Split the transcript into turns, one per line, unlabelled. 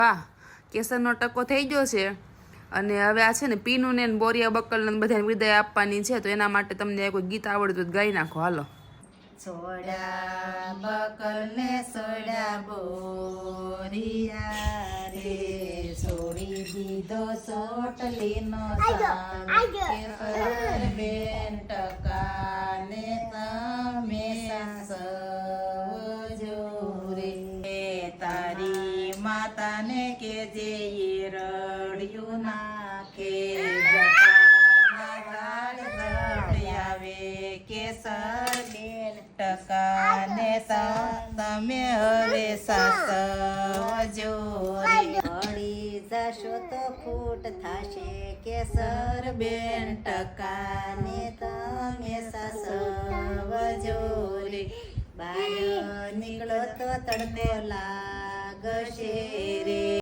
વાહ, કેસરનો ટકો થઈ ગયો છે અને હવે આ છે ને પીનું ને બોરિયા બકલને બધાને વિદાય આપવાની છે, તો એના માટે તમને કોઈ ગીત આવડતું તો ગાઈ નાખો, હાલો.
સોડા બકલ ને સોડા બોરિયા રે, છોડી દીધો ચોટલીનો સાંગ, કેસર બેન ટકા ને તમે સવજો રે, તારી માતાને કે જે રડ્યું નાખે, જટાના ગાળ આવે કેસર બેન ટકા ને તમે હવે સાસવજો રે, અડી જશો તો ફૂટ થશે કેસર બેન ટકા ને તમે સાસવજો રે, બહાર નીકળો તો તડકો લાગશે રે.